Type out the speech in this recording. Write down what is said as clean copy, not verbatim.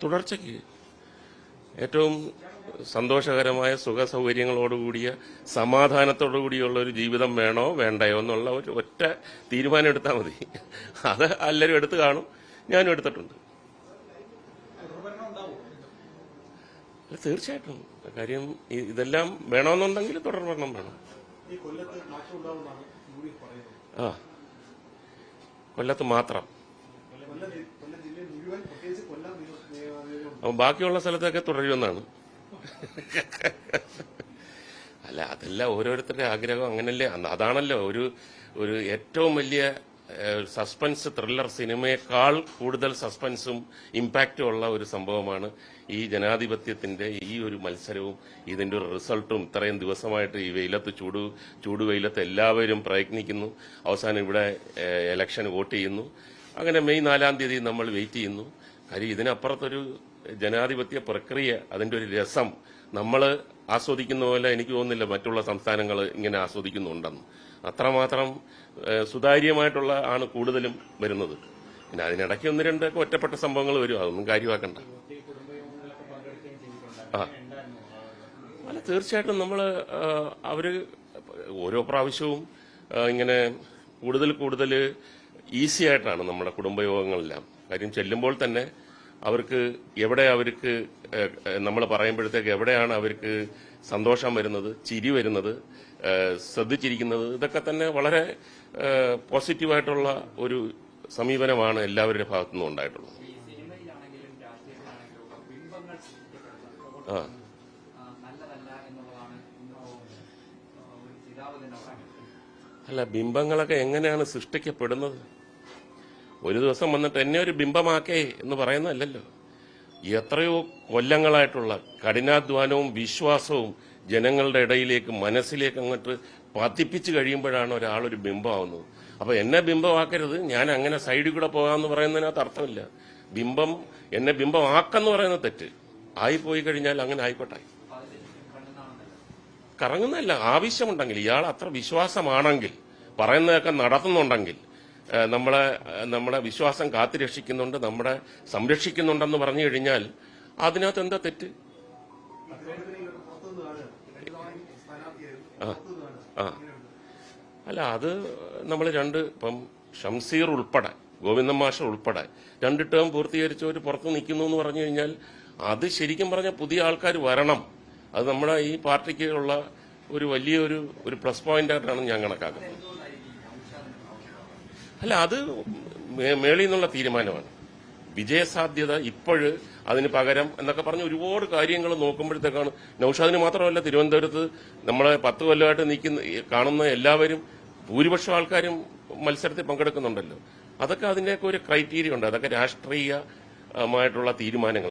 തുടർച്ചയ്ക്ക് ഏറ്റവും സന്തോഷകരമായ സുഖ സൗകര്യങ്ങളോടുകൂടിയ സമാധാനത്തോടുകൂടിയുള്ള ഒരു ജീവിതം വേണോ വേണ്ടയോ എന്നുള്ള ഒരു ഒറ്റ തീരുമാനം എടുത്താൽ മതി. അത് എല്ലാവരും എടുത്തു കാണും, ഞാനും എടുത്തിട്ടുണ്ട്. തീർച്ചയായിട്ടും കാര്യം ഇതെല്ലാം വേണമെന്നുണ്ടെങ്കിൽ തുടർഭരണം വേണം. ആ, കൊല്ലത്ത് മാത്രം. അപ്പം ബാക്കിയുള്ള സ്ഥലത്തൊക്കെ തുടരുമെന്നാണ്. അല്ല, അതല്ല ഓരോരുത്തരുടെ ആഗ്രഹം, അങ്ങനല്ലേ. അതാണല്ലോ ഒരു ഏറ്റവും വലിയ സസ്പെൻസ് ത്രില്ലർ സിനിമയേക്കാൾ കൂടുതൽ സസ്പെൻസും ഇമ്പാക്റ്റും ഉള്ള ഒരു സംഭവമാണ് ഈ ജനാധിപത്യത്തിന്റെ ഈ ഒരു മത്സരവും ഇതിന്റെ ഒരു റിസൾട്ടും. ഇത്രയും ദിവസമായിട്ട് ഈ വെയിലത്ത് ചൂടുവെയിലത്ത് എല്ലാവരും പ്രയത്നിക്കുന്നു. അവസാനം ഇവിടെ ഇലക്ഷൻ വോട്ട് ചെയ്യുന്നു. അങ്ങനെ മെയ് 4-ാം തീയതി നമ്മൾ വെയിറ്റ് ചെയ്യുന്നു. കാര്യം ഇതിനപ്പുറത്തൊരു ജനാധിപത്യ പ്രക്രിയ, അതിന്റെ ഒരു രസം നമ്മൾ ആസ്വദിക്കുന്ന പോലെ എനിക്ക് തോന്നുന്നില്ല മറ്റുള്ള സംസ്ഥാനങ്ങൾ ഇങ്ങനെ ആസ്വദിക്കുന്നുണ്ടെന്ന്. അത്രമാത്രം സുതാര്യമായിട്ടുള്ള ആണ് കൂടുതലും വരുന്നത്. പിന്നെ അതിനിടയ്ക്ക് 1-2 ഒറ്റപ്പെട്ട സംഭവങ്ങൾ വരും, അതൊന്നും കാര്യമാക്കണ്ട. അല്ല, തീർച്ചയായിട്ടും അവര് ഓരോ പ്രാവശ്യവും ഇങ്ങനെ കൂടുതൽ ഈസി ആയിട്ടാണ് നമ്മുടെ കുടുംബയോഗങ്ങളെല്ലാം. കാര്യം ചെല്ലുമ്പോൾ തന്നെ അവർക്ക് നമ്മൾ പറയുമ്പോഴത്തേക്ക് എവിടെയാണ് അവർക്ക് സന്തോഷം വരുന്നത്, ചിരി വരുന്നത്, ശ്രദ്ധിച്ചിരിക്കുന്നത്, ഇതൊക്കെ തന്നെ വളരെ പോസിറ്റീവായിട്ടുള്ള ഒരു സമീപനമാണ് എല്ലാവരുടെ ഭാഗത്തുനിന്നും ഉണ്ടായിട്ടുള്ളത്. അല്ല, ബിംബങ്ങളൊക്കെ എങ്ങനെയാണ് സൃഷ്ടിക്കപ്പെടുന്നത്? ഒരു ദിവസം വന്നിട്ട് എന്നെ ഒരു ബിംബമാക്കേ എന്ന് പറയുന്നതല്ലല്ലോ. എത്രയോ കൊല്ലങ്ങളായിട്ടുള്ള കഠിനാധ്വാനവും വിശ്വാസവും ജനങ്ങളുടെ ഇടയിലേക്ക് മനസ്സിലേക്ക് അങ്ങോട്ട് പതിപ്പിച്ച് കഴിയുമ്പോഴാണ് ഒരാളൊരു ബിംബമാവുന്നത്. അപ്പൊ എന്നെ ബിംബമാക്കരുത്, ഞാൻ അങ്ങനെ സൈഡിൽ കൂടെ പോകാമെന്ന് പറയുന്നതിനകത്ത് അർത്ഥമില്ല. എന്നെ ബിംബമാക്കെന്ന് പറയുന്നത് തെറ്റ്. ആയിപ്പോയി കഴിഞ്ഞാൽ അങ്ങനെ ആയിക്കോട്ടെ. കറങ്ങുന്നതല്ല, ആവശ്യമുണ്ടെങ്കിൽ, ഇയാൾ അത്ര വിശ്വാസമാണെങ്കിൽ, പറയുന്നതൊക്കെ നടത്തുന്നുണ്ടെങ്കിൽ, നമ്മളെ വിശ്വാസം കാത്തുരക്ഷിക്കുന്നുണ്ട്, നമ്മളെ സംരക്ഷിക്കുന്നുണ്ടെന്ന് പറഞ്ഞു കഴിഞ്ഞാൽ അതിനകത്ത് എന്താ തെറ്റ്? അല്ല, അത് നമ്മൾ ഇപ്പം ഷംസീർ ഉൾപ്പെടെ, ഗോവിന്ദൻ മാഷ് ഉൾപ്പെടെ 2 ടേം പൂർത്തീകരിച്ചവർ പുറത്ത് നിൽക്കുന്നു എന്ന് പറഞ്ഞു കഴിഞ്ഞാൽ അത് ശരിക്കും പറഞ്ഞാൽ പുതിയ ആൾക്കാർ വരണം. അത് നമ്മുടെ ഈ പാർട്ടിക്ക് ഉള്ള ഒരു വലിയൊരു പ്ലസ് പോയിന്റ് ആയിട്ടാണ് ഞാൻ കണക്കാക്കുന്നത്. അല്ല, അത് മേളിൽ നിന്നുള്ള തീരുമാനമാണ്. വിജയസാധ്യത ഇപ്പോഴ് അതിന് പകരം എന്നൊക്കെ പറഞ്ഞ് ഒരുപാട് കാര്യങ്ങൾ നോക്കുമ്പോഴത്തേക്കാണ്. നൌഷാദിന് മാത്രമല്ല, തിരുവനന്തപുരത്ത് നമ്മളെ 10 കൊല്ലമായിട്ട് കാണുന്ന എല്ലാവരും, ഭൂരിപക്ഷം ആൾക്കാരും മത്സരത്തിൽ പങ്കെടുക്കുന്നുണ്ടല്ലോ. അതൊക്കെ അതിന്റെയൊക്കെ ഒരു ക്രൈറ്റീരിയ ഉണ്ട്. അതൊക്കെ രാഷ്ട്രീയമായിട്ടുള്ള തീരുമാനങ്ങൾ.